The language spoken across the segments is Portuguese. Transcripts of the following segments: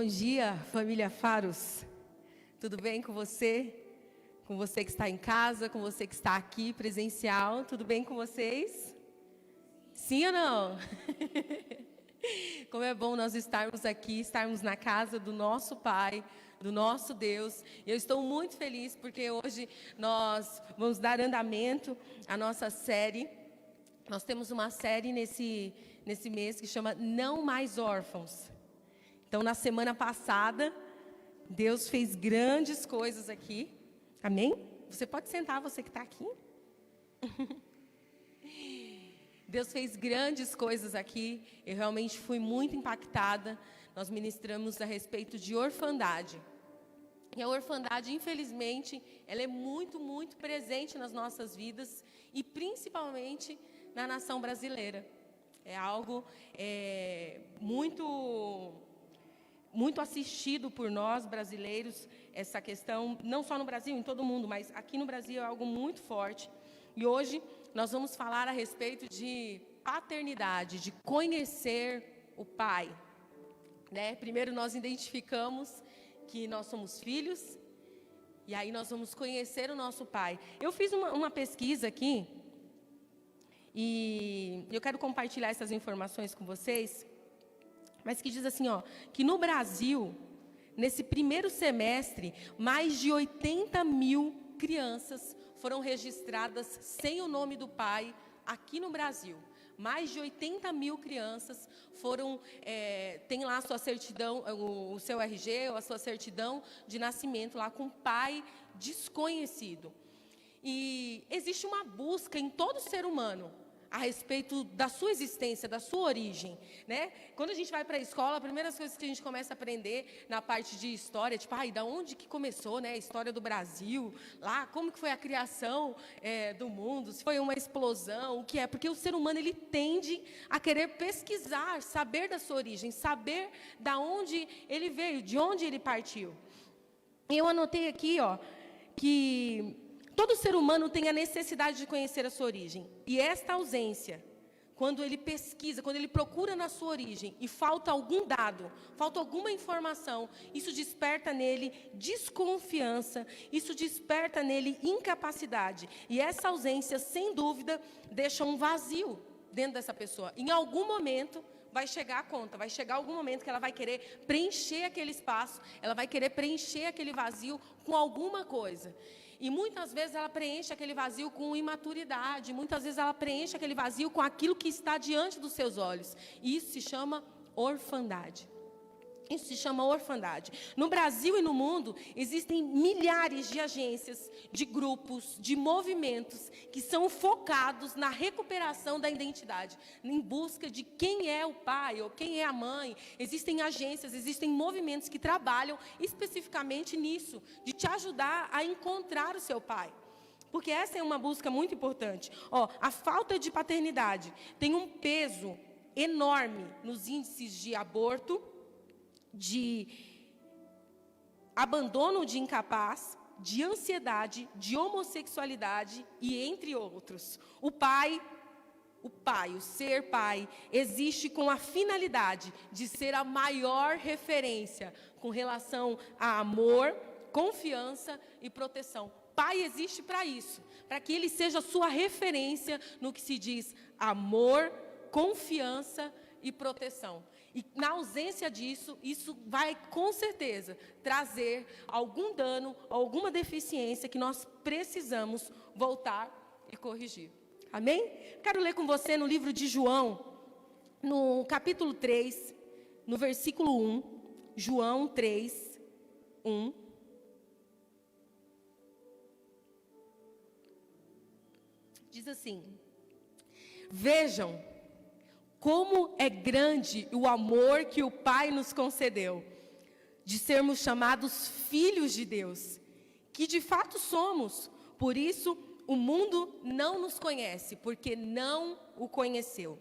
Bom dia, família Faros. Tudo bem com você? Com você que está em casa, com você que está aqui presencial. Tudo bem com vocês? Sim ou não? Como é bom nós estarmos aqui, estarmos na casa do nosso Pai, do nosso Deus. Eu estou muito feliz porque hoje nós vamos dar andamento à nossa série. Nós temos uma série nesse mês que chama Não Mais Órfãos. Então, na semana passada, Deus fez grandes coisas aqui. Amém? Você pode sentar, você que está aqui. Deus fez grandes coisas aqui. Eu realmente fui muito impactada. Nós ministramos a respeito de orfandade. E a orfandade, infelizmente, ela é muito, muito presente nas nossas vidas e principalmente na nação brasileira. É algo muito assistido por nós brasileiros, essa questão, não só no Brasil, em todo o mundo, mas aqui no Brasil é algo muito forte. E hoje nós vamos falar a respeito de paternidade, de conhecer o Pai. Né? Primeiro nós identificamos que nós somos filhos, e aí nós vamos conhecer o nosso Pai. Eu fiz uma pesquisa aqui, e eu quero compartilhar essas informações com vocês, mas que diz assim, que no Brasil, nesse primeiro semestre, mais de 80 mil crianças foram registradas sem o nome do pai aqui no Brasil. Mais de 80 mil crianças têm lá a sua certidão, o seu RG ou a sua certidão de nascimento lá com pai desconhecido. E existe uma busca em todo ser humano a respeito da sua existência, da sua origem, né? Quando a gente vai para a escola, a primeira coisa que a gente começa a aprender na parte de história, tipo, da onde que começou, né? A história do Brasil, lá, como que foi a criação do mundo, se foi uma explosão, o que é? Porque o ser humano, ele tende a querer pesquisar, saber da sua origem, saber da onde ele veio, de onde ele partiu. Eu anotei aqui, que todo ser humano tem a necessidade de conhecer a sua origem. E esta ausência, quando ele pesquisa, quando ele procura na sua origem e falta algum dado, falta alguma informação, isso desperta nele desconfiança, isso desperta nele incapacidade. E essa ausência, sem dúvida, deixa um vazio dentro dessa pessoa. Em algum momento vai chegar a conta, vai chegar algum momento que ela vai querer preencher aquele espaço, ela vai querer preencher aquele vazio com alguma coisa. E muitas vezes ela preenche aquele vazio com imaturidade, muitas vezes ela preenche aquele vazio com aquilo que está diante dos seus olhos. E isso se chama orfandade. Isso se chama orfandade. No Brasil e no mundo, existem milhares de agências, de grupos, de movimentos que são focados na recuperação da identidade, em busca de quem é o pai ou quem é a mãe. Existem agências, existem movimentos que trabalham especificamente nisso, de te ajudar a encontrar o seu pai. Porque essa é uma busca muito importante. A falta de paternidade tem um peso enorme nos índices de aborto, de abandono de incapaz, de ansiedade, de homossexualidade e entre outros. O ser pai, existe com a finalidade de ser a maior referência com relação a amor, confiança e proteção. Pai existe para isso, para que ele seja a sua referência no que se diz amor, confiança e proteção. E na ausência disso, isso vai com certeza trazer algum dano, alguma deficiência que nós precisamos voltar e corrigir. Amém? Quero ler com você no livro de João, no capítulo 3, no versículo 1. João 3, 1. Diz assim: vejam como é grande o amor que o Pai nos concedeu, de sermos chamados filhos de Deus, que de fato somos. Por isso, o mundo não nos conhece, porque não o conheceu.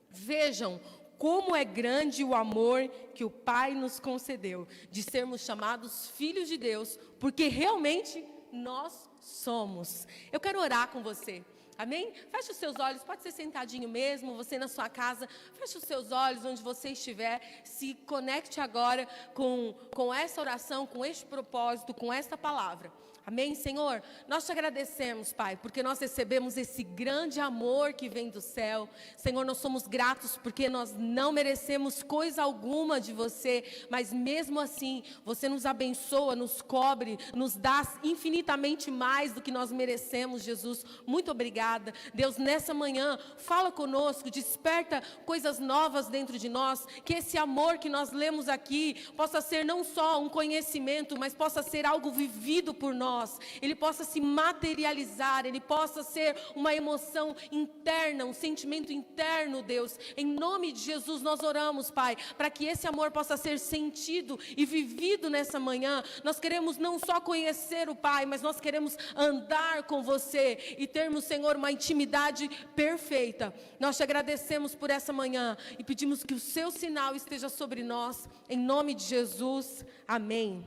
Vejam como é grande o amor que o Pai nos concedeu, de sermos chamados filhos de Deus, porque realmente nós somos. Eu quero orar com você. Amém? Feche os seus olhos, pode ser sentadinho mesmo, você na sua casa, feche os seus olhos onde você estiver, se conecte agora com essa oração, com este propósito, com esta palavra. Amém, Senhor? Nós te agradecemos, Pai, porque nós recebemos esse grande amor que vem do céu. Senhor, nós somos gratos porque nós não merecemos coisa alguma de você, mas mesmo assim, você nos abençoa, nos cobre, nos dá infinitamente mais do que nós merecemos, Jesus. Muito obrigada. Deus, nessa manhã, fala conosco, desperta coisas novas dentro de nós, que esse amor que nós lemos aqui possa ser não só um conhecimento, mas possa ser algo vivido por nós. Ele possa se materializar, ele possa ser uma emoção interna, um sentimento interno, Deus. Em nome de Jesus nós oramos, Pai, para que esse amor possa ser sentido e vivido nessa manhã. Nós queremos não só conhecer o Pai, mas nós queremos andar com você e termos, Senhor, uma intimidade perfeita. Nós te agradecemos por essa manhã e pedimos que o seu sinal esteja sobre nós, em nome de Jesus. Amém.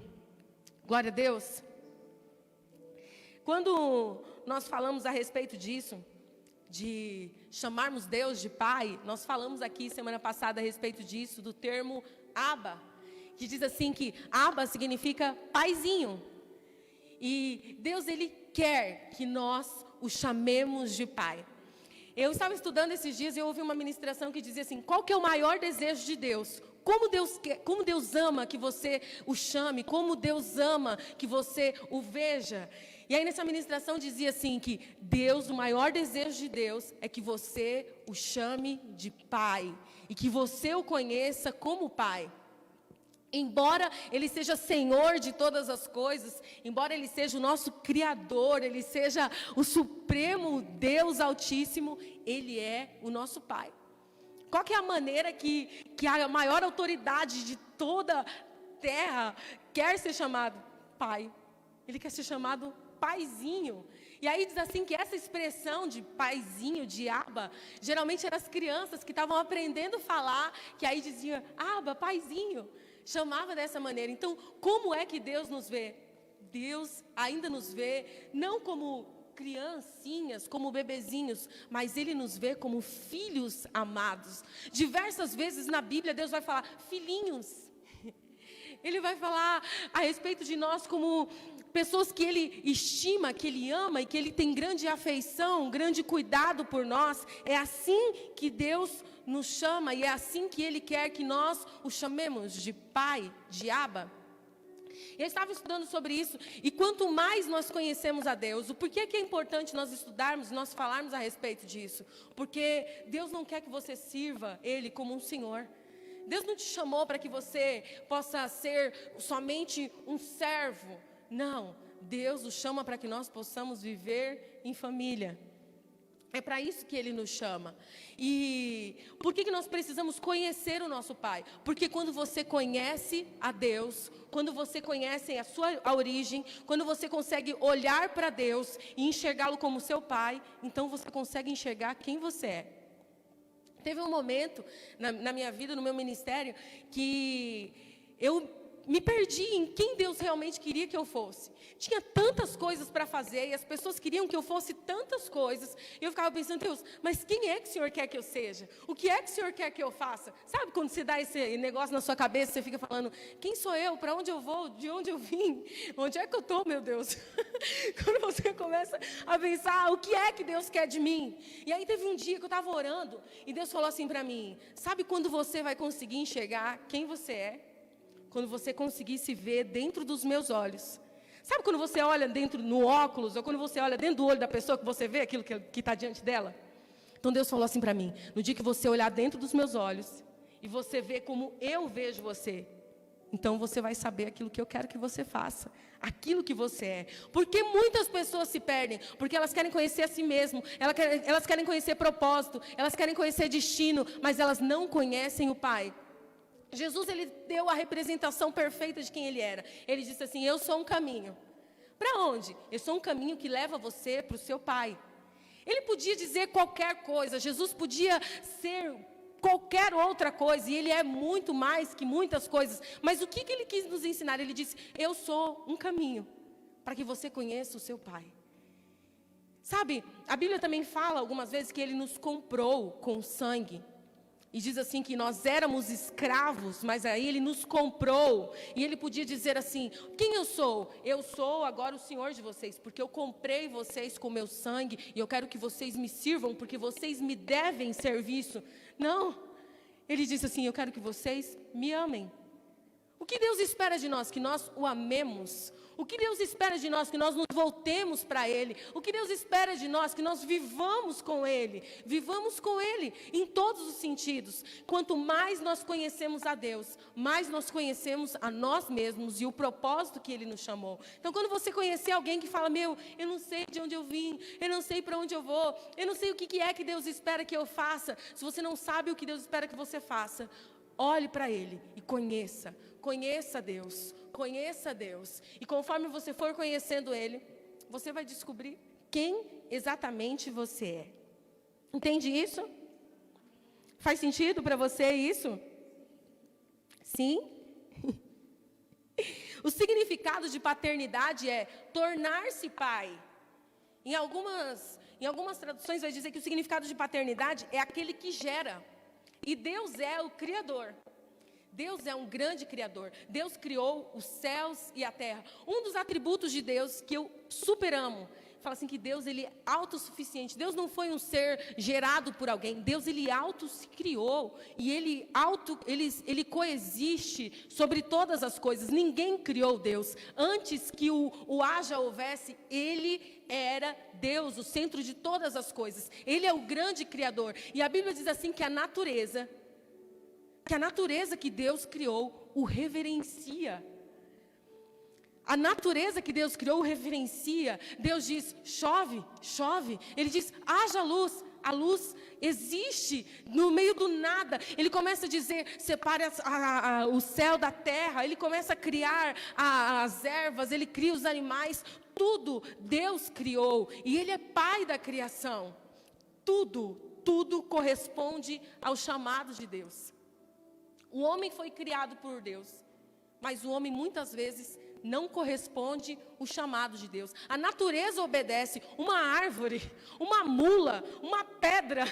Glória a Deus. Quando nós falamos a respeito disso, de chamarmos Deus de Pai, nós falamos aqui semana passada a respeito disso, do termo Abba, que diz assim que Abba significa paizinho. E Deus, Ele quer que nós o chamemos de Pai. Eu estava estudando esses dias e eu ouvi uma ministração que dizia assim, qual que é o maior desejo de Deus? Como Deus ama que você o chame, como Deus ama que você o veja. E aí nessa ministração dizia assim que Deus, o maior desejo de Deus é que você o chame de Pai e que você o conheça como Pai. Embora Ele seja Senhor de todas as coisas, embora Ele seja o nosso Criador, Ele seja o Supremo Deus Altíssimo, Ele é o nosso Pai. Qual que é a maneira que a maior autoridade de toda a terra quer ser chamado Pai? Ele quer ser chamado Paizinho. E aí diz assim que essa expressão de paizinho, de Abba, geralmente eram as crianças que estavam aprendendo a falar, que aí diziam, Abba, paizinho. Chamava dessa maneira. Então, como é que Deus nos vê? Deus ainda nos vê, não como criancinhas, como bebezinhos, mas Ele nos vê como filhos amados. Diversas vezes na Bíblia, Deus vai falar, filhinhos. Ele vai falar a respeito de nós como pessoas que Ele estima, que Ele ama e que Ele tem grande afeição, grande cuidado por nós. É assim que Deus nos chama e é assim que Ele quer que nós o chamemos de Pai, de Abba. Eu estava estudando sobre isso e quanto mais nós conhecemos a Deus, o porquê que é importante nós estudarmos, nós falarmos a respeito disso? Porque Deus não quer que você sirva Ele como um senhor. Deus não te chamou para que você possa ser somente um servo. Não, Deus o chama para que nós possamos viver em família. É para isso que Ele nos chama. E por que nós precisamos conhecer o nosso Pai? Porque quando você conhece a Deus, quando você conhece a origem, quando você consegue olhar para Deus e enxergá-lo como seu Pai, então você consegue enxergar quem você é. Teve um momento na minha vida, no meu ministério, que eu me perdi em quem Deus realmente queria que eu fosse. Tinha tantas coisas para fazer e as pessoas queriam que eu fosse tantas coisas. E eu ficava pensando, Deus, mas quem é que o Senhor quer que eu seja? O que é que o Senhor quer que eu faça? Sabe quando você dá esse negócio na sua cabeça, você fica falando, quem sou eu? Para onde eu vou? De onde eu vim? Onde é que eu estou, meu Deus? Quando você começa a pensar, o que é que Deus quer de mim? E aí teve um dia que eu estava orando e Deus falou assim para mim, sabe quando você vai conseguir enxergar quem você é? Quando você conseguir se ver dentro dos meus olhos. Sabe quando você olha dentro no óculos, ou quando você olha dentro do olho da pessoa, que você vê aquilo que está diante dela? Então Deus falou assim para mim, no dia que você olhar dentro dos meus olhos, e você ver como eu vejo você, então você vai saber aquilo que eu quero que você faça, aquilo que você é. Porque muitas pessoas se perdem, porque elas querem conhecer a si mesmo, elas querem conhecer propósito, elas querem conhecer destino, mas elas não conhecem o Pai. Jesus, Ele deu a representação perfeita de quem Ele era. Ele disse assim, eu sou um caminho. Para onde? Eu sou um caminho que leva você para o seu Pai. Ele podia dizer qualquer coisa, Jesus podia ser qualquer outra coisa, e Ele é muito mais que muitas coisas. Mas o que Ele quis nos ensinar? Ele disse, eu sou um caminho para que você conheça o seu Pai. Sabe, a Bíblia também fala algumas vezes que Ele nos comprou com sangue. E diz assim que nós éramos escravos, mas aí Ele nos comprou. E Ele podia dizer assim, quem eu sou? Eu sou agora o Senhor de vocês, porque eu comprei vocês com meu sangue, e eu quero que vocês me sirvam, porque vocês me devem serviço. Não, Ele disse assim, eu quero que vocês me amem. O que Deus espera de nós? Que nós o amemos. O que Deus espera de nós? Que nós nos voltemos para Ele. O que Deus espera de nós? Que nós vivamos com Ele. Vivamos com Ele em todos os sentidos. Quanto mais nós conhecemos a Deus, mais nós conhecemos a nós mesmos e o propósito que Ele nos chamou. Então, quando você conhecer alguém que fala, eu não sei de onde eu vim, eu não sei para onde eu vou, eu não sei o que é que Deus espera que eu faça. Se você não sabe o que Deus espera que você faça, olhe para Ele e conheça. Conheça Deus, conheça Deus. E conforme você for conhecendo Ele, você vai descobrir quem exatamente você é. Entende isso? Faz sentido para você isso? Sim? O significado de paternidade é tornar-se pai. Em algumas traduções vai dizer que o significado de paternidade é aquele que gera. E Deus é o Criador. Deus é um grande Criador. Deus criou os céus e a terra. Um dos atributos de Deus que eu super amo, fala assim que Deus ele é autossuficiente. Deus não foi um ser gerado por alguém. Deus ele auto se criou e ele coexiste sobre todas as coisas. Ninguém criou Deus. Antes que o haja houvesse, ele era Deus, o centro de todas as coisas. Ele é o grande Criador. E a Bíblia diz assim que a natureza que Deus criou o reverencia. A natureza que Deus criou o reverencia. Deus diz, chove, chove. Ele diz, haja luz. A luz existe no meio do nada. Ele começa a dizer, separe o céu da terra. Ele começa a criar as ervas, ele cria os animais. Tudo Deus criou. E Ele é Pai da criação. Tudo corresponde ao chamado de Deus. O homem foi criado por Deus, mas o homem muitas vezes não corresponde ao chamado de Deus. A natureza obedece, uma árvore, uma mula, uma pedra,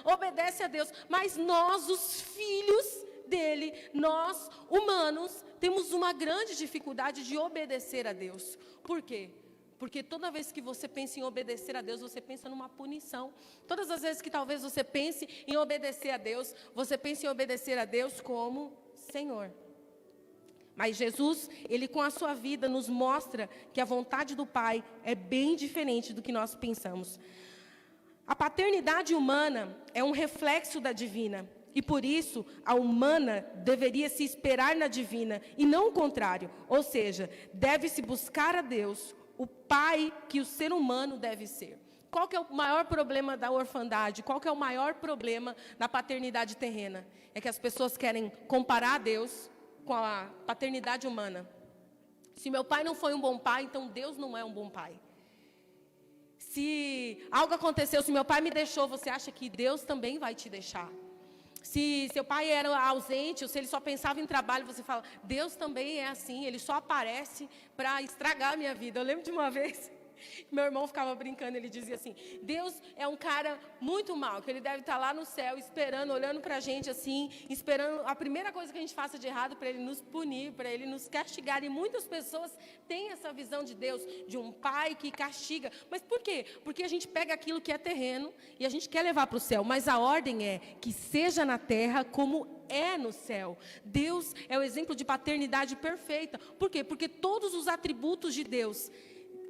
obedece a Deus. Mas nós, os filhos dele, nós, humanos, temos uma grande dificuldade de obedecer a Deus. Por quê? Porque toda vez que você pensa em obedecer a Deus, você pensa numa punição. Todas as vezes que talvez você pense em obedecer a Deus, você pensa em obedecer a Deus como Senhor. Mas Jesus, Ele com a sua vida nos mostra que a vontade do Pai é bem diferente do que nós pensamos. A paternidade humana é um reflexo da divina. E por isso, a humana deveria se esperar na divina e não o contrário. Ou seja, deve-se buscar a Deus, o pai que o ser humano deve ser. Qual que é o maior problema da orfandade? Qual que é o maior problema da paternidade terrena? É que as pessoas querem comparar a Deus com a paternidade humana. Se meu pai não foi um bom pai, então Deus não é um bom pai. Se algo aconteceu, se meu pai me deixou, você acha que Deus também vai te deixar? Se seu pai era ausente, ou se ele só pensava em trabalho, você fala, Deus também é assim, Ele só aparece para estragar a minha vida. Eu lembro de uma vez, meu irmão ficava brincando, ele dizia assim, Deus é um cara muito mau, que Ele deve estar lá no céu, esperando, olhando para a gente assim, esperando a primeira coisa que a gente faça de errado, para Ele nos punir, para Ele nos castigar. E muitas pessoas têm essa visão de Deus, de um pai que castiga. Mas por quê? Porque a gente pega aquilo que é terreno e a gente quer levar para o céu, mas a ordem é que seja na terra como é no céu. Deus é o exemplo de paternidade perfeita. Por quê? Porque todos os atributos de Deus,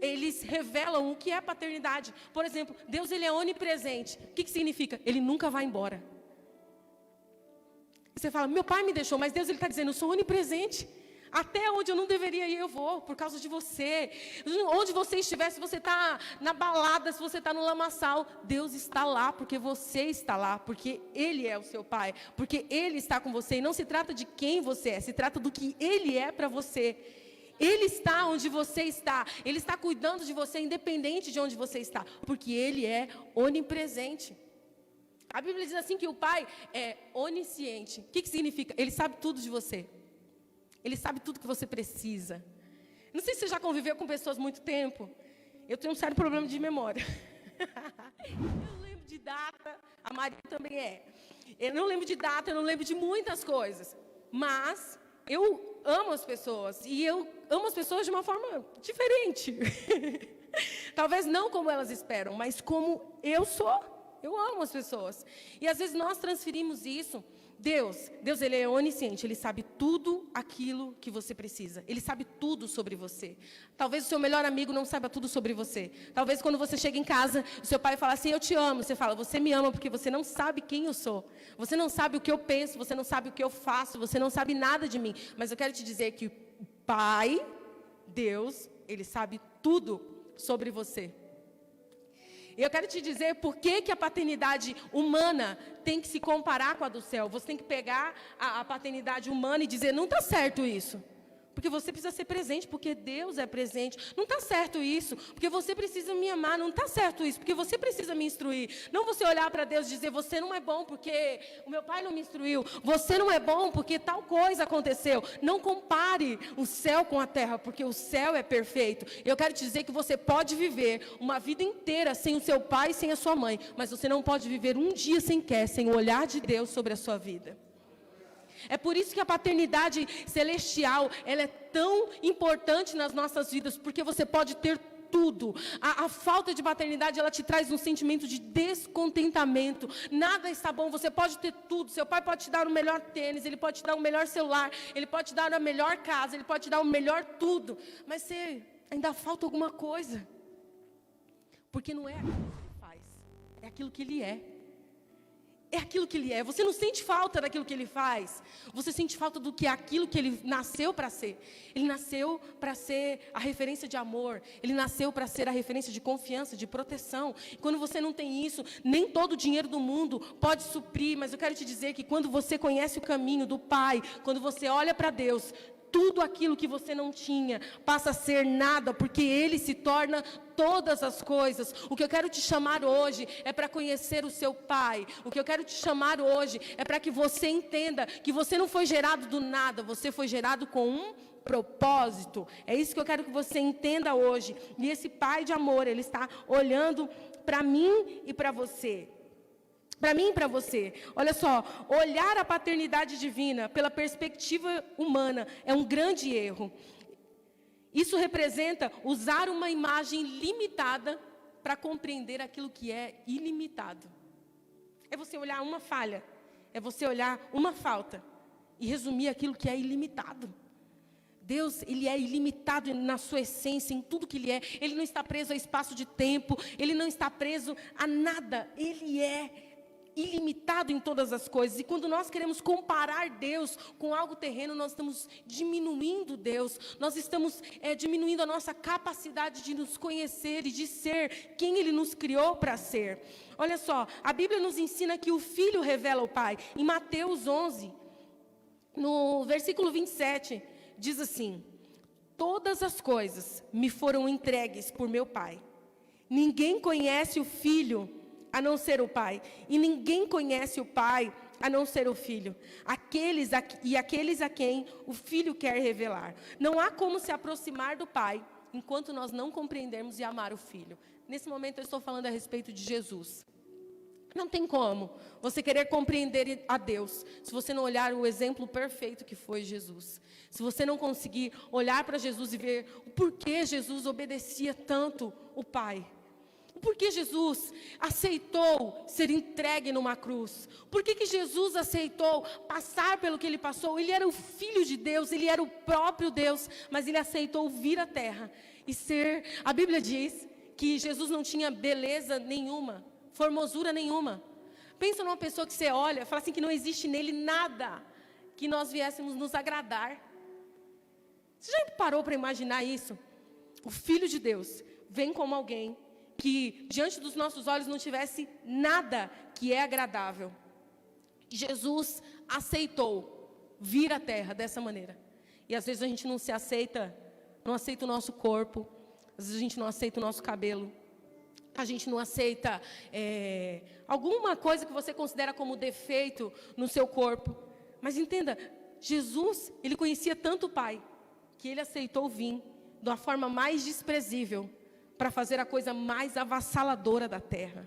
eles revelam o que é paternidade. Por exemplo, Deus ele é onipresente. O que significa? Ele nunca vai embora. Você fala, meu pai me deixou, mas Deus ele está dizendo, eu sou onipresente. Até onde eu não deveria ir, eu vou, por causa de você. Onde você estiver, se você está na balada, se você está no lamaçal, Deus está lá, porque você está lá, porque Ele é o seu pai, porque Ele está com você. E não se trata de quem você é, se trata do que Ele é para você. Ele está onde você está, Ele está cuidando de você, independente de onde você está, porque Ele é onipresente. A Bíblia diz assim que o Pai é onisciente. O que significa? Ele sabe tudo de você. Ele sabe tudo que você precisa. Não sei se você já conviveu com pessoas há muito tempo. Eu tenho um sério problema de memória. Eu não lembro de data, a Maria também é. Eu não lembro de data, eu não lembro de muitas coisas. Mas eu amo as pessoas. E eu amo as pessoas de uma forma diferente. Talvez não como elas esperam, mas como eu sou. Eu amo as pessoas. E às vezes nós transferimos isso. Deus, ele é onisciente, ele sabe tudo aquilo que você precisa. Ele sabe tudo sobre você. Talvez o seu melhor amigo não saiba tudo sobre você. Talvez quando você chega em casa, o seu pai fala assim, eu te amo. Você fala, você me ama porque você não sabe quem eu sou. Você não sabe o que eu penso, você não sabe o que eu faço, você não sabe nada de mim. Mas eu quero te dizer que o Pai, Deus, ele sabe tudo sobre você. E eu quero te dizer por que a paternidade humana tem que se comparar com a do céu. Você tem que pegar a paternidade humana e dizer, não está certo isso. Porque você precisa ser presente, porque Deus é presente. Não está certo isso, porque você precisa me amar. Não está certo isso, porque você precisa me instruir. Não você olhar para Deus e dizer, você não é bom porque o meu pai não me instruiu. Você não é bom porque tal coisa aconteceu. Não compare o céu com a terra, porque o céu é perfeito. Eu quero te dizer que você pode viver uma vida inteira sem o seu pai e sem a sua mãe. Mas você não pode viver um dia sequer sem o olhar de Deus sobre a sua vida. É por isso que a paternidade celestial, ela é tão importante nas nossas vidas, porque você pode ter tudo. A falta de paternidade, ela te traz um sentimento de descontentamento. Nada está bom, você pode ter tudo. Seu pai pode te dar o melhor tênis, ele pode te dar o melhor celular, ele pode te dar a melhor casa, ele pode te dar o melhor tudo. Mas você ainda falta alguma coisa. Porque não é aquilo que ele faz, é aquilo que ele é. É aquilo que ele é. Você não sente falta daquilo que ele faz. Você sente falta do que é aquilo que ele nasceu para ser. Ele nasceu para ser a referência de amor. Ele nasceu para ser a referência de confiança, de proteção. E quando você não tem isso, nem todo o dinheiro do mundo pode suprir. Mas eu quero te dizer que quando você conhece o caminho do Pai, quando você olha para Deus, tudo aquilo que você não tinha passa a ser nada, porque Ele se torna todas as coisas. O que eu quero te chamar hoje é para conhecer o seu Pai. O que eu quero te chamar hoje é para que você entenda que você não foi gerado do nada, você foi gerado com um propósito. É isso que eu quero que você entenda hoje. E esse Pai de amor, Ele está olhando para mim e para você. Para mim e para você. Olha só, olhar a paternidade divina pela perspectiva humana é um grande erro. Isso representa usar uma imagem limitada para compreender aquilo que é ilimitado. É você olhar uma falha, é você olhar uma falta e resumir aquilo que é ilimitado. Deus, Ele é ilimitado na sua essência, em tudo que Ele é. Ele não está preso a espaço de tempo, Ele não está preso a nada. Ele é ilimitado em todas as coisas. E quando nós queremos comparar Deus com algo terreno, nós estamos diminuindo Deus. Nós estamos diminuindo a nossa capacidade de nos conhecer e de ser quem Ele nos criou para ser. Olha só, a Bíblia nos ensina que o Filho revela o Pai. Em Mateus 11, no versículo 27, diz assim: todas as coisas me foram entregues por meu Pai. Ninguém conhece o Filho a não ser o Pai, e ninguém conhece o Pai a não ser o Filho, aqueles a quem o Filho quer revelar. Não há como se aproximar do Pai enquanto nós não compreendermos e amar o Filho. Nesse momento eu estou falando a respeito de Jesus. Não tem como você querer compreender a Deus se você não olhar o exemplo perfeito que foi Jesus. Se você não conseguir olhar para Jesus e ver o porquê Jesus obedecia tanto o Pai. Por que Jesus aceitou ser entregue numa cruz? Por que Jesus aceitou passar pelo que Ele passou? Ele era o Filho de Deus, Ele era o próprio Deus, mas Ele aceitou vir à terra e ser... A Bíblia diz que Jesus não tinha beleza nenhuma, formosura nenhuma. Pensa numa pessoa que você olha, fala assim que não existe nele nada que nós viéssemos nos agradar. Você já parou para imaginar isso? O Filho de Deus vem como alguém que diante dos nossos olhos não tivesse nada que é agradável. Jesus aceitou vir à terra dessa maneira. E às vezes a gente não aceita o nosso corpo, às vezes a gente não aceita o nosso cabelo, a gente não aceita alguma coisa que você considera como defeito no seu corpo. Mas entenda, Jesus, Ele conhecia tanto o Pai, que Ele aceitou vir de uma forma mais desprezível, para fazer a coisa mais avassaladora da terra.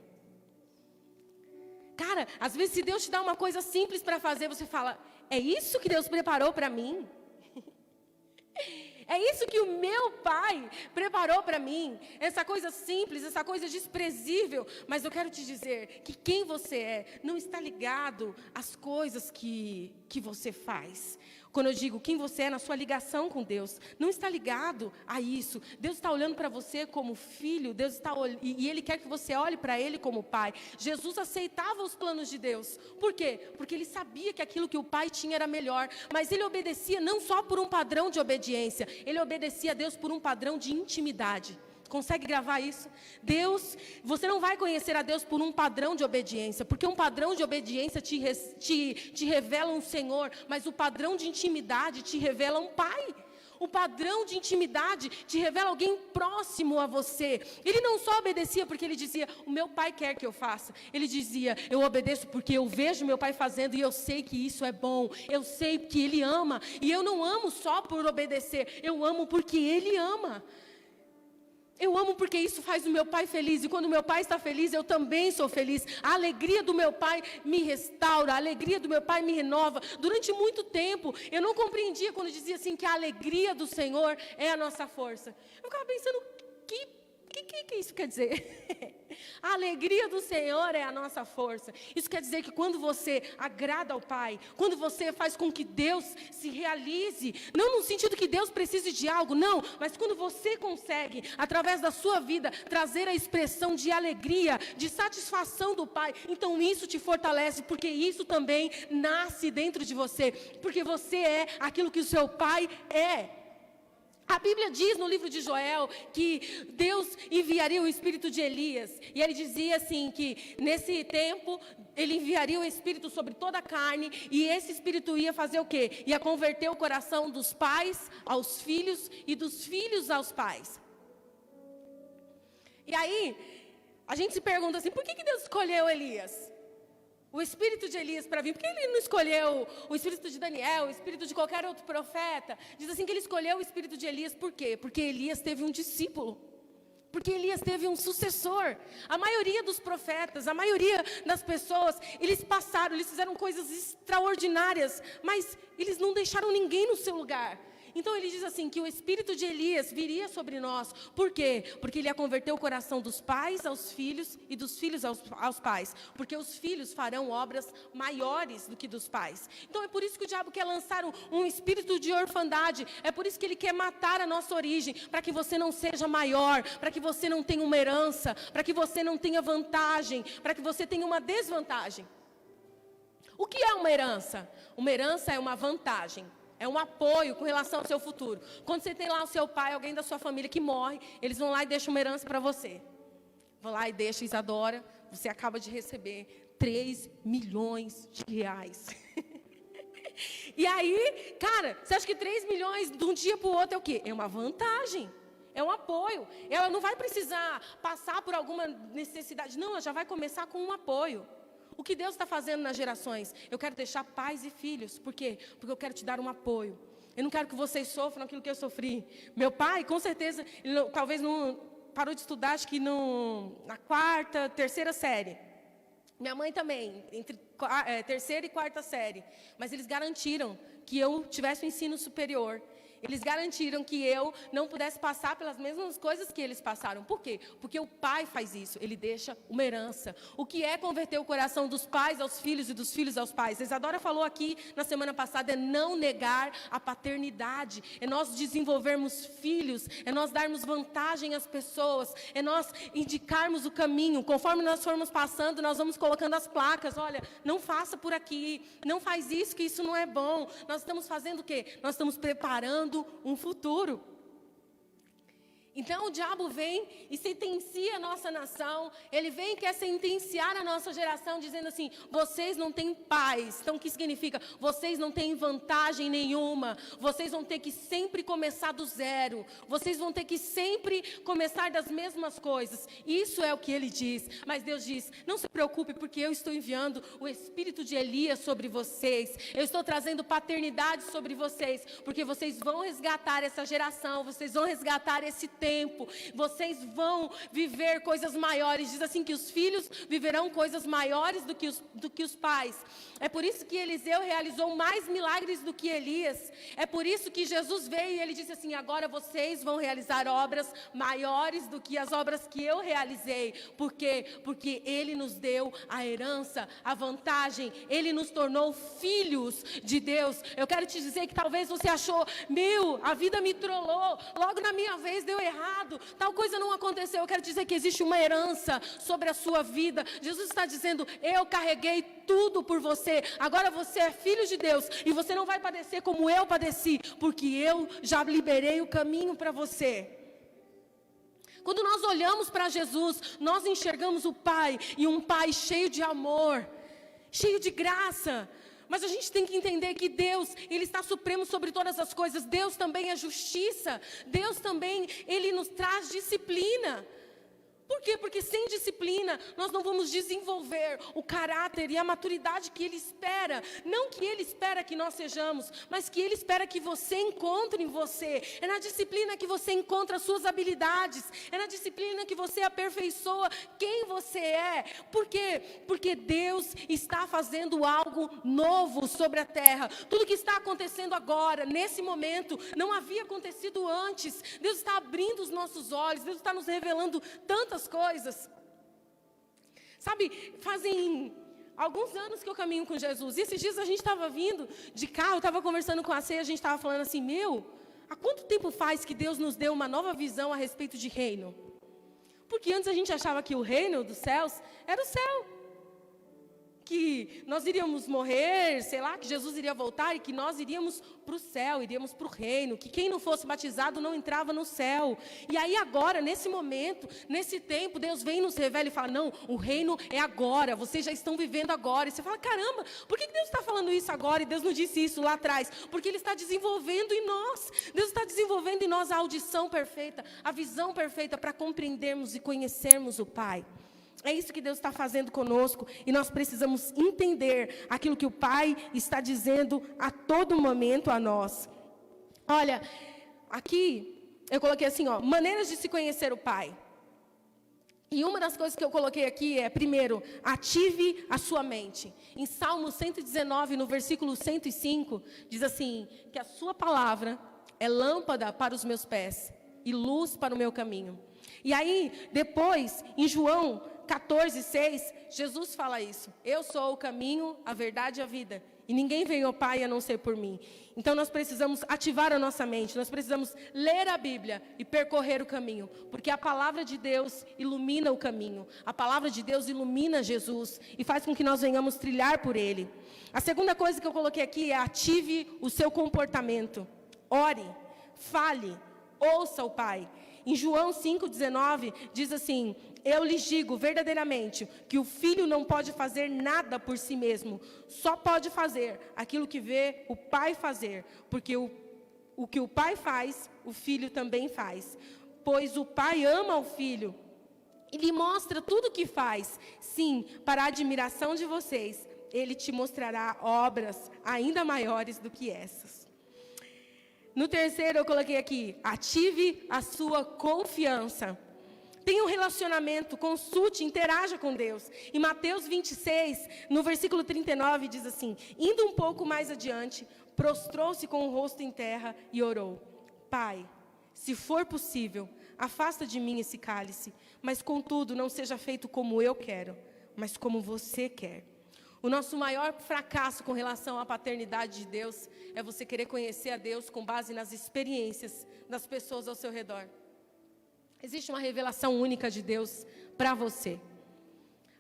Cara, às vezes se Deus te dá uma coisa simples para fazer, você fala, é isso que Deus preparou para mim? É isso que o meu pai preparou para mim? Essa coisa simples, essa coisa desprezível. Mas eu quero te dizer que quem você é não está ligado às coisas que você faz. Quando eu digo quem você é na sua ligação com Deus, não está ligado a isso. Deus está olhando para você como filho, Deus está e Ele quer que você olhe para Ele como pai. Jesus aceitava os planos de Deus. Por quê? Porque Ele sabia que aquilo que o pai tinha era melhor. Mas Ele obedecia não só por um padrão de obediência, Ele obedecia a Deus por um padrão de intimidade. Consegue gravar isso? Deus, você não vai conhecer a Deus por um padrão de obediência, porque um padrão de obediência te revela um Senhor, mas o padrão de intimidade te revela um Pai. O padrão de intimidade te revela alguém próximo a você. Ele não só obedecia porque ele dizia, o meu pai quer que eu faça. Ele dizia, eu obedeço porque eu vejo meu pai fazendo e eu sei que isso é bom. Eu sei que ele ama. E eu não amo só por obedecer, eu amo porque ele ama. Eu amo porque isso faz o meu pai feliz. E quando o meu pai está feliz, eu também sou feliz. A alegria do meu pai me restaura. A alegria do meu pai me renova. Durante muito tempo, eu não compreendia quando dizia assim que a alegria do Senhor é a nossa força. Eu ficava pensando, que isso quer dizer? A alegria do Senhor é a nossa força. Isso quer dizer que quando você agrada ao Pai, quando você faz com que Deus se realize, não no sentido que Deus precise de algo, não, mas quando você consegue, através da sua vida, trazer a expressão de alegria, de satisfação do Pai, então isso te fortalece, porque isso também nasce dentro de você, porque você é aquilo que o seu Pai é. A Bíblia diz no livro de Joel que Deus enviaria o espírito de Elias. E ele dizia assim que nesse tempo ele enviaria o espírito sobre toda a carne. E esse espírito ia fazer o quê? Ia converter o coração dos pais aos filhos e dos filhos aos pais. E aí a gente se pergunta assim, por que Deus escolheu Elias? O espírito de Elias para vir, por que ele não escolheu o espírito de Daniel, o espírito de qualquer outro profeta? Diz assim que ele escolheu o espírito de Elias, por quê? Porque Elias teve um discípulo, porque Elias teve um sucessor. A maioria dos profetas, a maioria das pessoas, eles fizeram coisas extraordinárias, mas eles não deixaram ninguém no seu lugar. Então ele diz assim, que o espírito de Elias viria sobre nós. Por quê? Porque ele ia converter o coração dos pais aos filhos e dos filhos aos pais. Porque os filhos farão obras maiores do que dos pais. Então é por isso que o diabo quer lançar um espírito de orfandade. É por isso que ele quer matar a nossa origem. Para que você não seja maior, para que você não tenha uma herança, para que você não tenha vantagem, para que você tenha uma desvantagem. O que é uma herança? Uma herança é uma vantagem. É um apoio com relação ao seu futuro. Quando você tem lá o seu pai, alguém da sua família que morre, eles vão lá e deixam uma herança para você. Vão lá e deixam, Isadora, você acaba de receber 3 milhões de reais. E aí, cara, você acha que 3 milhões de um dia para o outro é o quê? É uma vantagem. É um apoio. Ela não vai precisar passar por alguma necessidade. Não, ela já vai começar com um apoio. O que Deus está fazendo nas gerações? Eu quero deixar pais e filhos. Por quê? Porque eu quero te dar um apoio. Eu não quero que vocês sofram aquilo que eu sofri. Meu pai, com certeza, talvez não parou de estudar, acho que na 4ª, 3ª série. Minha mãe também, entre 3ª e 4ª série. Mas eles garantiram que eu tivesse um ensino superior. Eles garantiram que eu não pudesse passar pelas mesmas coisas que eles passaram. Por quê? Porque o pai faz isso, ele deixa uma herança. O que é converter o coração dos pais aos filhos e dos filhos aos pais? A Isadora falou aqui na semana passada, é não negar a paternidade. É nós desenvolvermos filhos, é nós darmos vantagem às pessoas, é nós indicarmos o caminho. Conforme nós formos passando, nós vamos colocando as placas. Olha, não faça por aqui, não faz isso, que isso não é bom. Nós estamos fazendo o quê? Nós estamos preparando um futuro. Então o diabo vem e sentencia a nossa nação, ele vem e quer sentenciar a nossa geração, dizendo assim, vocês não têm paz. Então o que significa? Vocês não têm vantagem nenhuma, vocês vão ter que sempre começar do zero, vocês vão ter que sempre começar das mesmas coisas. Isso é o que ele diz, mas Deus diz, não se preocupe, porque eu estou enviando o espírito de Elias sobre vocês, eu estou trazendo paternidade sobre vocês, porque vocês vão resgatar essa geração, vocês vão resgatar esse tempo. tempo. Vocês vão viver coisas maiores. Diz assim que os filhos viverão coisas maiores do que os pais. É por isso que Eliseu realizou mais milagres do que Elias. É por isso que Jesus veio e ele disse assim: agora vocês vão realizar obras maiores do que as obras que eu realizei. Por quê? Porque Ele nos deu a herança, a vantagem. Ele nos tornou filhos de Deus. Eu quero te dizer que talvez você achou: a vida me trollou, logo na minha vez deu errado, tal coisa não aconteceu. Eu quero dizer que existe uma herança sobre a sua vida. Jesus está dizendo: eu carreguei tudo por você. Agora você é filho de Deus e você não vai padecer como eu padeci, porque eu já liberei o caminho para você. Quando nós olhamos para Jesus, nós enxergamos o Pai, e um Pai cheio de amor, cheio de graça. Mas a gente tem que entender que Deus, Ele está supremo sobre todas as coisas. Deus também é justiça. Deus também, Ele nos traz disciplina. Por quê? Porque sem disciplina nós não vamos desenvolver o caráter e a maturidade que Ele espera. Não que Ele espera que nós sejamos, mas que Ele espera que você encontre em você. É na disciplina que você encontra as suas habilidades. É na disciplina que você aperfeiçoa quem você é. Por quê? Porque Deus está fazendo algo novo sobre a terra. Tudo que está acontecendo agora, nesse momento, não havia acontecido antes. Deus está abrindo os nossos olhos. Deus está nos revelando tantas coisas. Sabe, fazem alguns anos que eu caminho com Jesus. E esses dias a gente estava vindo de carro, eu estava conversando com a Ceia, a gente estava falando assim: há quanto tempo faz que Deus nos deu uma nova visão a respeito de reino? Porque antes a gente achava que o reino dos céus era o céu. Que nós iríamos morrer, sei lá, que Jesus iria voltar e que nós iríamos para o céu, iríamos para o reino, que quem não fosse batizado não entrava no céu. E aí agora, nesse momento, nesse tempo, Deus vem e nos revela e fala: não, o reino é agora, vocês já estão vivendo agora. E você fala: caramba, por que Deus está falando isso agora e Deus não disse isso lá atrás? Porque Ele está desenvolvendo em nós, Deus está desenvolvendo em nós a audição perfeita, a visão perfeita para compreendermos e conhecermos o Pai. É isso que Deus está fazendo conosco, e nós precisamos entender aquilo que o Pai está dizendo a todo momento a nós. Olha, aqui eu coloquei assim, maneiras de se conhecer o Pai. E uma das coisas que eu coloquei aqui é, primeiro, ative a sua mente. Em Salmo 119, no versículo 105, diz assim, que a sua palavra é lâmpada para os meus pés e luz para o meu caminho. E aí, depois, em João 14:6, Jesus fala isso: eu sou o caminho, a verdade e a vida, e ninguém vem ao Pai a não ser por mim. Então nós precisamos ativar a nossa mente, nós precisamos ler a Bíblia e percorrer o caminho, porque a palavra de Deus ilumina o caminho, a palavra de Deus ilumina Jesus e faz com que nós venhamos trilhar por Ele. A segunda coisa que eu coloquei aqui é: ative o seu comportamento. Ore, fale, ouça o Pai. Em João 5,19 diz assim: eu lhes digo verdadeiramente que o filho não pode fazer nada por si mesmo, só pode fazer aquilo que vê o pai fazer, porque o que o pai faz, o filho também faz. Pois o pai ama o filho e lhe mostra tudo o que faz. Sim, para a admiração de vocês, ele te mostrará obras ainda maiores do que essas. No terceiro eu coloquei aqui: ative a sua confiança. Tenha um relacionamento, consulte, interaja com Deus. Em Mateus 26, no versículo 39, diz assim: indo um pouco mais adiante, prostrou-se com o rosto em terra e orou: Pai, se for possível, afasta de mim esse cálice, mas contudo não seja feito como eu quero, mas como você quer. O nosso maior fracasso com relação à paternidade de Deus é você querer conhecer a Deus com base nas experiências das pessoas ao seu redor. Existe uma revelação única de Deus para você.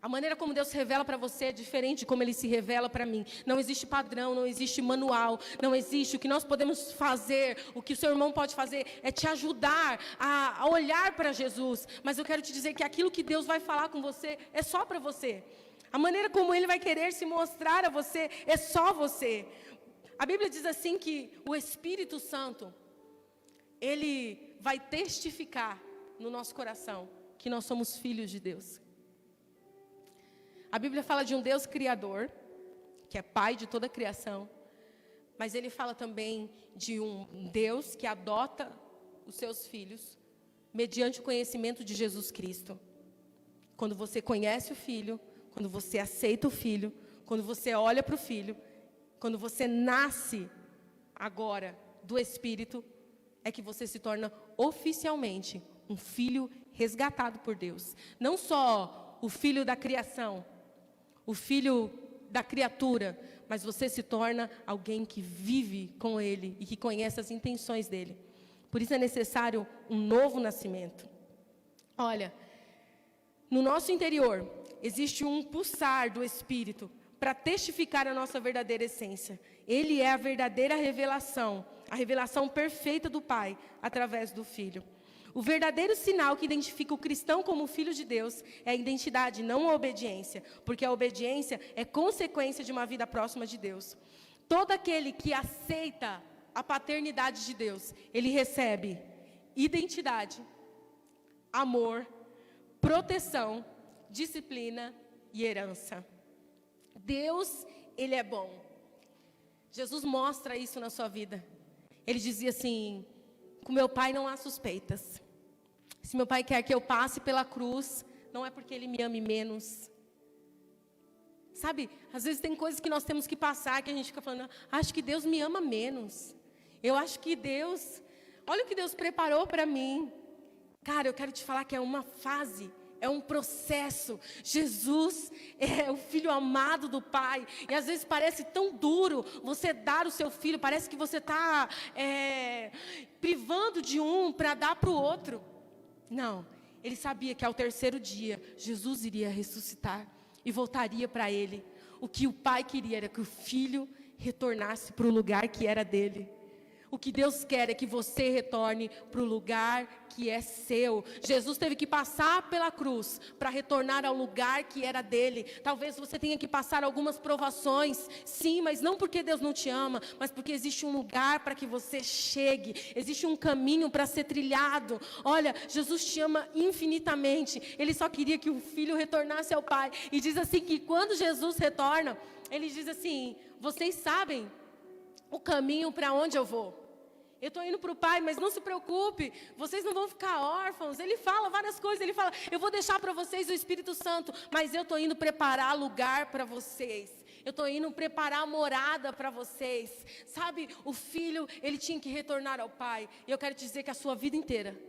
A maneira como Deus se revela para você é diferente de como Ele se revela para mim. Não existe padrão, não existe manual, não existe. O que nós podemos fazer, o que o seu irmão pode fazer é te ajudar a olhar para Jesus. Mas eu quero te dizer que aquilo que Deus vai falar com você é só para você. A maneira como Ele vai querer se mostrar a você é só você. A Bíblia diz assim que o Espírito Santo, Ele vai testificar no nosso coração que nós somos filhos de Deus. A Bíblia fala de um Deus criador, que é pai de toda a criação, mas Ele fala também de um Deus que adota os seus filhos mediante o conhecimento de Jesus Cristo. Quando você conhece o Filho, quando você aceita o Filho, quando você olha para o Filho, quando você nasce agora do Espírito, é que você se torna oficialmente um filho resgatado por Deus. Não só o filho da criação, o filho da criatura, mas você se torna alguém que vive com Ele e que conhece as intenções dEle. Por isso é necessário um novo nascimento. Olha, no nosso interior existe um pulsar do Espírito para testificar a nossa verdadeira essência. Ele é a verdadeira revelação, a revelação perfeita do Pai, através do Filho. O verdadeiro sinal que identifica o cristão como filho de Deus é a identidade, não a obediência, porque a obediência é consequência de uma vida próxima de Deus. Todo aquele que aceita a paternidade de Deus, ele recebe identidade, amor, proteção, disciplina e herança. Deus, Ele é bom. Jesus mostra isso na sua vida. Ele dizia assim: com meu Pai não há suspeitas. Se meu Pai quer que eu passe pela cruz, não é porque Ele me ame menos. Sabe, às vezes tem coisas que nós temos que passar, que a gente fica falando, acho que Deus me ama menos. Eu acho que Deus, olha o que Deus preparou para mim. Cara, eu quero te falar que é uma fase, é um processo. Jesus é o Filho amado do Pai. E às vezes parece tão duro você dar o seu filho. Parece que você está privando de um para dar para o outro. Não, ele sabia que ao terceiro dia, Jesus iria ressuscitar e voltaria para ele. O que o Pai queria era que o Filho retornasse para o lugar que era dele. O que Deus quer é que você retorne para o lugar que é seu. Jesus teve que passar pela cruz para retornar ao lugar que era dele. Talvez você tenha que passar algumas provações, sim, mas não porque Deus não te ama, mas porque existe um lugar para que você chegue. Existe um caminho para ser trilhado. Olha, Jesus te ama infinitamente. Ele só queria que o Filho retornasse ao Pai. E diz assim que quando Jesus retorna, ele diz assim: vocês sabem o caminho para onde eu vou. Eu estou indo para o Pai, mas não se preocupe, vocês não vão ficar órfãos. Ele fala várias coisas, ele fala, eu vou deixar para vocês o Espírito Santo, mas eu estou indo preparar lugar para vocês. Eu estou indo preparar morada para vocês. Sabe, o Filho, ele tinha que retornar ao Pai. E eu quero te dizer que a sua vida inteira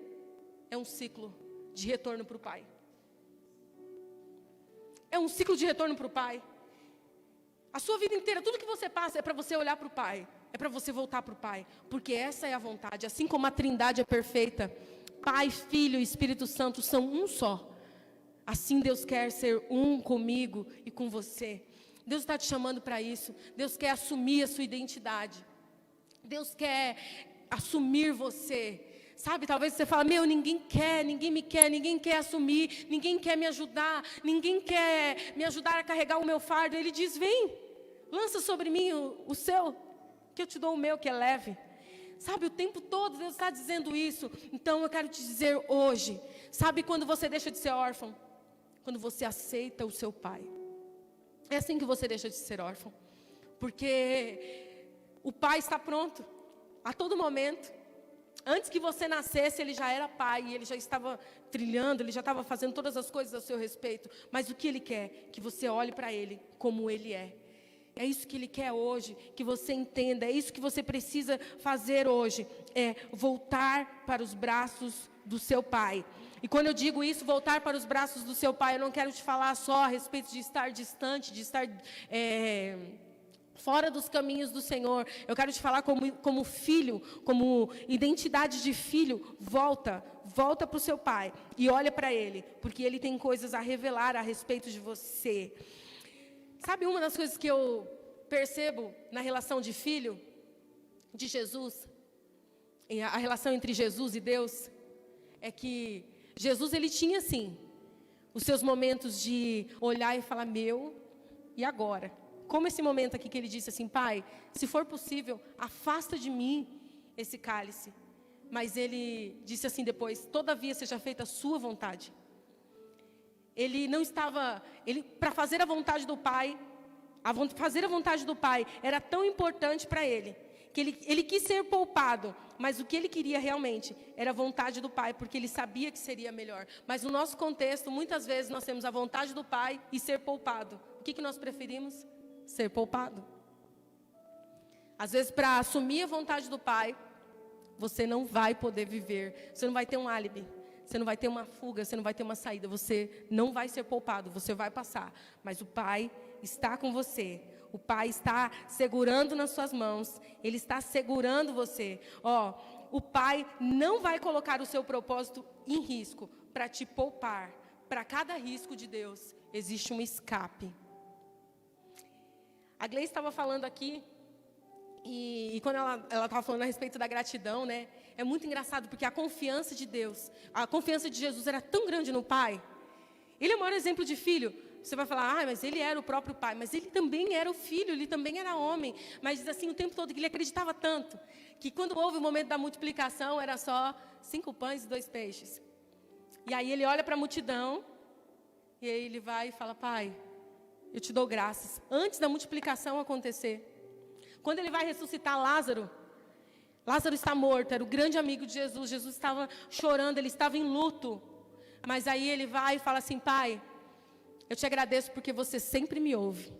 é um ciclo de retorno para o Pai. É um ciclo de retorno para o Pai. A sua vida inteira, tudo que você passa é para você olhar para o Pai. É para você voltar para o Pai. Porque essa é a vontade. Assim como a Trindade é perfeita, Pai, Filho e Espírito Santo são um só. Assim Deus quer ser um comigo e com você. Deus está te chamando para isso. Deus quer assumir a sua identidade. Deus quer assumir você. Sabe, talvez você fale, ninguém me quer, ninguém quer assumir, ninguém quer me ajudar, ninguém quer me ajudar a carregar o meu fardo. Ele diz, vem, lança sobre mim o seu, que eu te dou o meu, que é leve. Sabe, o tempo todo Deus está dizendo isso. Então eu quero te dizer hoje, sabe quando você deixa de ser órfão? Quando você aceita o seu Pai. É assim que você deixa de ser órfão. Porque o Pai está pronto, a todo momento. Antes que você nascesse, Ele já era Pai, Ele já estava trilhando, Ele já estava fazendo todas as coisas a seu respeito. Mas o que Ele quer? Que você olhe para Ele como Ele é. É isso que Ele quer hoje, que você entenda. É isso que você precisa fazer hoje. É voltar para os braços do seu Pai. E quando eu digo isso, voltar para os braços do seu Pai, eu não quero te falar só a respeito de estar distante, de estar fora dos caminhos do Senhor. Eu quero te falar como filho, como identidade de filho. Volta para o seu Pai e olha para Ele, porque Ele tem coisas a revelar a respeito de você. Sabe uma das coisas que eu percebo na relação de filho de Jesus, a relação entre Jesus e Deus, é que Jesus, ele tinha sim os seus momentos de olhar e falar, e agora? Como esse momento aqui que ele disse assim, Pai, se for possível, afasta de mim esse cálice. Mas ele disse assim depois, todavia seja feita a sua vontade. Ele não estava, para fazer a vontade do Pai, fazer a vontade do Pai era tão importante para ele, que ele quis ser poupado, mas o que ele queria realmente era a vontade do Pai, porque ele sabia que seria melhor. Mas no nosso contexto, muitas vezes nós temos a vontade do Pai e ser poupado. O que nós preferimos? Ser poupado. Às vezes, para assumir a vontade do Pai, você não vai poder viver, você não vai ter um álibi, você não vai ter uma fuga, você não vai ter uma saída, você não vai ser poupado, você vai passar. Mas o Pai está com você, o Pai está segurando nas suas mãos, Ele está segurando você. O Pai não vai colocar o seu propósito em risco para te poupar. Para cada risco de Deus, existe um escape. A Gleice estava falando aqui, e quando ela estava falando a respeito da gratidão, né? É muito engraçado, porque a confiança de Deus, a confiança de Jesus era tão grande no Pai. Ele é o maior exemplo de filho. Você vai falar, mas ele era o próprio Pai. Mas ele também era o filho, ele também era homem. Mas diz assim, o tempo todo que ele acreditava tanto, que quando houve o momento da multiplicação, era só 5 pães e 2 peixes. E aí ele olha para a multidão, e aí ele vai e fala, Pai, eu te dou graças. Antes da multiplicação acontecer. Quando ele vai ressuscitar Lázaro, Lázaro está morto, era o grande amigo de Jesus. Jesus estava chorando, ele estava em luto. Mas aí ele vai e fala assim, Pai, eu te agradeço porque você sempre me ouve.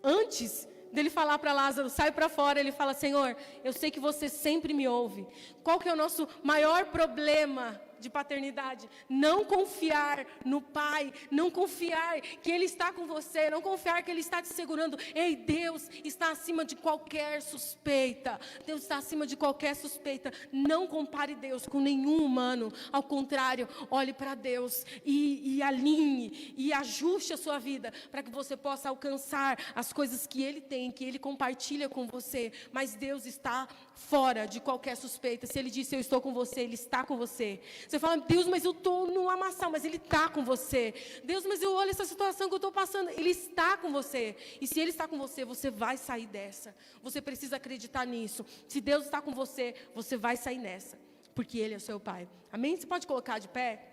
Antes dele falar para Lázaro, sai para fora, ele fala, Senhor, eu sei que você sempre me ouve. Qual que é o nosso maior problema de paternidade? Não confiar no Pai, não confiar que Ele está com você, não confiar que Ele está te segurando. Ei, Deus está acima de qualquer suspeita. Deus está acima de qualquer suspeita. Não compare Deus com nenhum humano. Ao contrário, olhe para Deus e alinhe e ajuste a sua vida para que você possa alcançar as coisas que Ele tem, que Ele compartilha com você. Mas Deus está fora de qualquer suspeita. Se Ele disse, eu estou com você, Ele está com você. Você fala, Deus, mas eu estou no lamaçal, mas Ele está com você. Deus, mas eu olho essa situação que eu estou passando, Ele está com você. E se Ele está com você, você vai sair dessa. Você precisa acreditar nisso. Se Deus está com você, você vai sair nessa. Porque Ele é seu Pai. Amém? Você pode colocar de pé?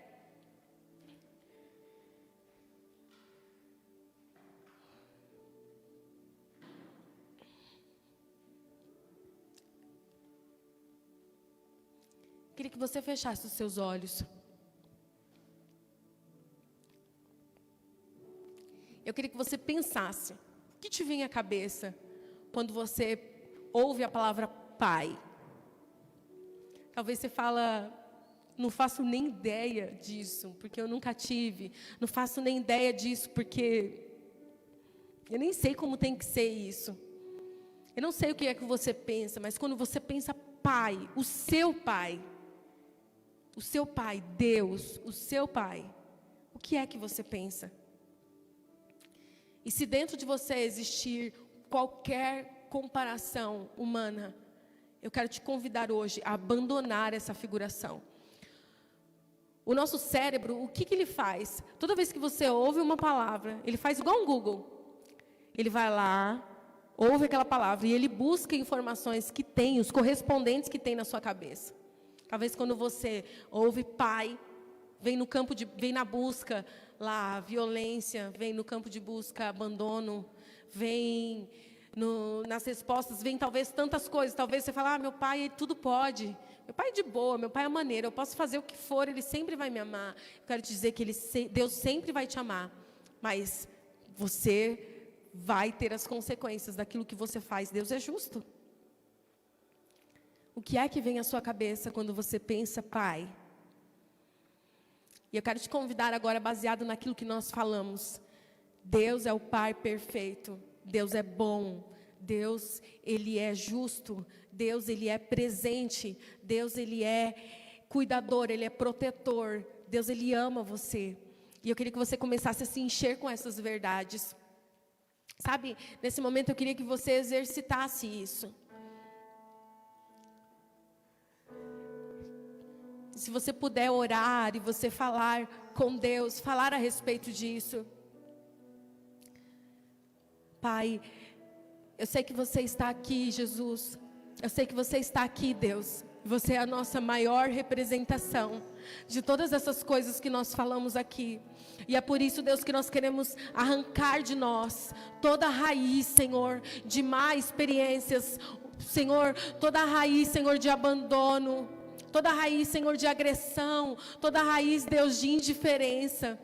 Queria que você fechasse os seus olhos. Eu queria que você pensasse. O que te vem à cabeça quando você ouve a palavra Pai? Talvez você fala, não faço nem ideia disso, porque eu nunca tive. Não faço nem ideia disso, porque eu nem sei como tem que ser isso. Eu não sei o que é que você pensa, mas quando você pensa Pai, o seu Pai, Deus, o seu Pai, o que é que você pensa? E se dentro de você existir qualquer comparação humana, eu quero te convidar hoje a abandonar essa figuração. O nosso cérebro, o que ele faz? Toda vez que você ouve uma palavra, ele faz igual um Google. Ele vai lá, ouve aquela palavra e ele busca informações que tem, os correspondentes que tem na sua cabeça. Talvez quando você ouve Pai, vem na busca lá violência, vem no campo de busca abandono, vem nas respostas, vem talvez tantas coisas. Talvez você fale, meu pai tudo pode, meu pai é de boa, meu pai é maneiro, eu posso fazer o que for, ele sempre vai me amar. Eu quero te dizer que Deus sempre vai te amar, mas você vai ter as consequências daquilo que você faz. Deus é justo. O que é que vem à sua cabeça quando você pensa Pai? E eu quero te convidar agora, baseado naquilo que nós falamos. Deus é o Pai perfeito. Deus é bom. Deus, Ele é justo. Deus, Ele é presente. Deus, Ele é cuidador. Ele é protetor. Deus, Ele ama você. E eu queria que você começasse a se encher com essas verdades. Sabe, nesse momento eu queria que você exercitasse isso. Se você puder orar e você falar com Deus, falar a respeito disso. Pai, eu sei que você está aqui, Jesus. Eu sei que você está aqui, Deus. Você é a nossa maior representação de todas essas coisas que nós falamos aqui. E é por isso, Deus, que nós queremos arrancar de nós toda a raiz, Senhor, de má experiências, Senhor, toda raiz, Senhor, de abandono, toda raiz, Senhor, de agressão, toda raiz, Deus, de indiferença.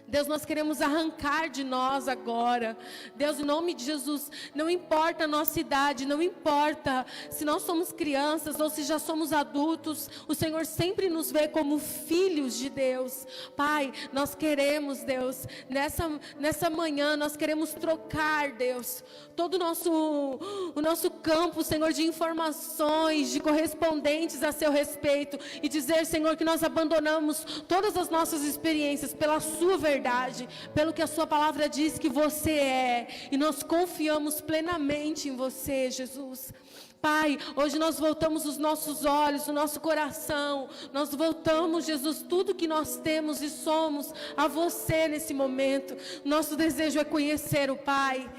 Deus, nós queremos arrancar de nós agora. Deus, em nome de Jesus, não importa a nossa idade, não importa se nós somos crianças ou se já somos adultos, o Senhor sempre nos vê como filhos de Deus. Pai, nós queremos, Deus, nessa manhã, nós queremos trocar, Deus, todo o nosso campo, Senhor, de informações, de correspondentes a seu respeito, e dizer, Senhor, que nós abandonamos todas as nossas experiências pela sua verdade, pelo que a sua palavra diz que você é, e nós confiamos plenamente em você, Jesus. Pai, hoje nós voltamos os nossos olhos, o nosso coração, nós voltamos, Jesus, tudo que nós temos e somos a você nesse momento. Nosso desejo é conhecer o Pai,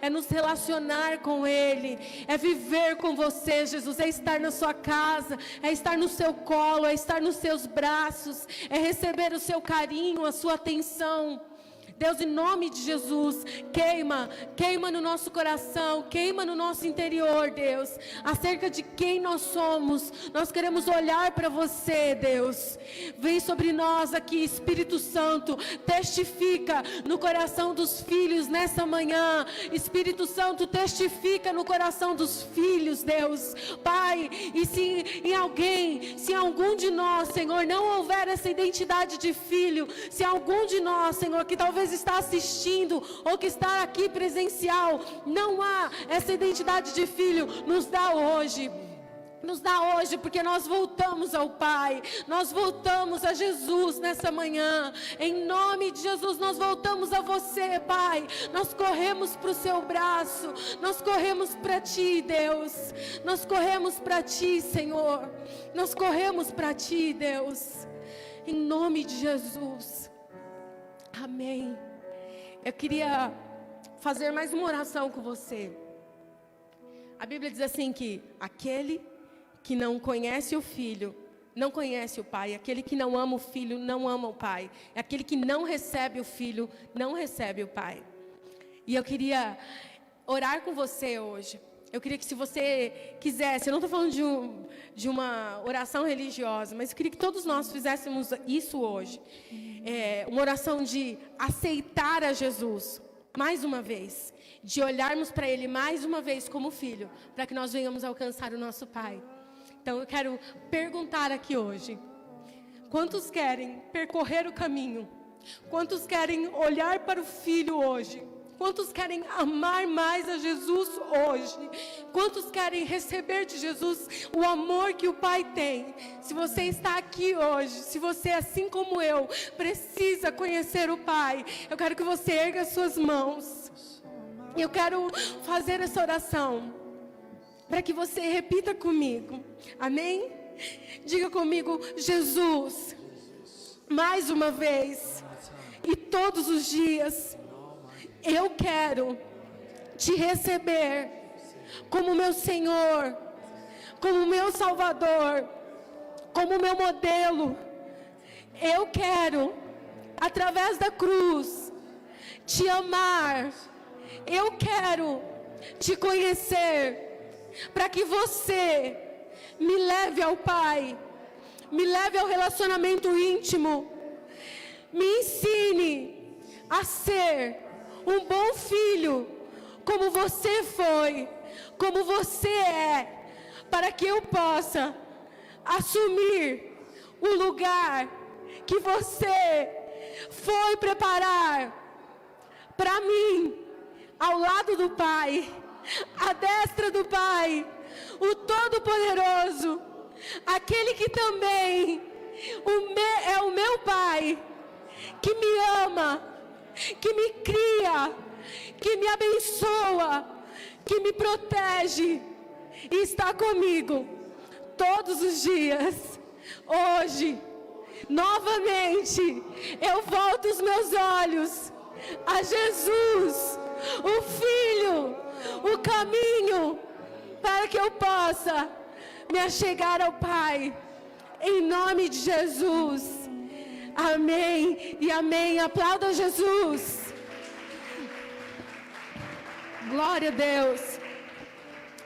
é nos relacionar com Ele, é viver com você, Jesus, é estar na sua casa, é estar no seu colo, é estar nos seus braços, é receber o seu carinho, a sua atenção. Deus, em nome de Jesus, queima no nosso coração, queima no nosso interior, Deus, acerca de quem nós somos. Nós queremos olhar para você, Deus. Vem sobre nós aqui, Espírito Santo, testifica no coração dos filhos nessa manhã. Espírito Santo, testifica no coração dos filhos, Deus. Pai, e se em algum de nós, Senhor, não houver essa identidade de filho, se algum de nós, Senhor, que talvez está assistindo ou que está aqui presencial, não há essa identidade de filho, nos dá hoje, porque nós voltamos ao Pai, nós voltamos a Jesus nessa manhã, em nome de Jesus, nós voltamos a você, Pai, nós corremos para o seu braço, nós corremos para Ti, Deus, nós corremos para Ti, Senhor, nós corremos para Ti, Deus, em nome de Jesus. Amém. Eu queria fazer mais uma oração com você. A Bíblia diz assim que aquele que não conhece o Filho, não conhece o Pai. Aquele que não ama o Filho, não ama o Pai. Aquele que não recebe o Filho, não recebe o Pai. E eu queria orar com você hoje. Eu queria que, se você quisesse, eu não estou falando de uma oração religiosa, mas eu queria que todos nós fizéssemos isso hoje. Uma oração de aceitar a Jesus, mais uma vez. De olharmos para Ele mais uma vez como filho, para que nós venhamos alcançar o nosso Pai. Então eu quero perguntar aqui hoje: quantos querem percorrer o caminho? Quantos querem olhar para o Filho hoje? Quantos querem amar mais a Jesus hoje? Quantos querem receber de Jesus o amor que o Pai tem? Se você está aqui hoje, se você, assim como eu, precisa conhecer o Pai, eu quero que você erga as suas mãos. Eu quero fazer essa oração para que você repita comigo. Amém? Diga comigo: Jesus, mais uma vez e todos os dias, eu quero Te receber como meu Senhor, como meu Salvador, como meu modelo. Eu quero, através da cruz, Te amar. Eu quero Te conhecer, para que você me leve ao Pai, me leve ao relacionamento íntimo, me ensine a ser um bom filho, como você foi, como você é, para que eu possa assumir o lugar que você foi preparar para mim, ao lado do Pai, à destra do Pai, o Todo-Poderoso, aquele que também é o meu Pai, que me ama, que me cria, que me abençoa, que me protege e está comigo todos os dias. Hoje, novamente, eu volto os meus olhos a Jesus, o Filho, o caminho, para que eu possa me achegar ao Pai, em nome de Jesus. Amém e amém. Aplauda Jesus. Glória a Deus.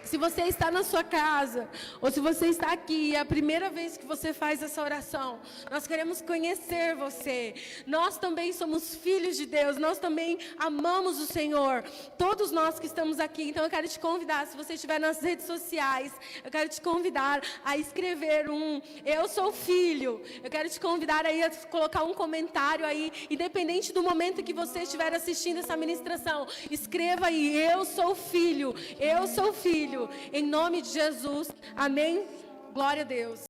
Se você está na sua casa, ou se você está aqui, é a primeira vez que você faz essa oração, nós queremos conhecer você. Nós também somos filhos de Deus, nós também amamos o Senhor. Todos nós que estamos aqui, então eu quero te convidar, se você estiver nas redes sociais, eu quero te convidar a escrever eu sou filho. Eu quero te convidar aí a colocar um comentário aí, independente do momento que você estiver assistindo essa ministração, escreva aí, eu sou filho, em nome de Jesus, amém? Glória a Deus.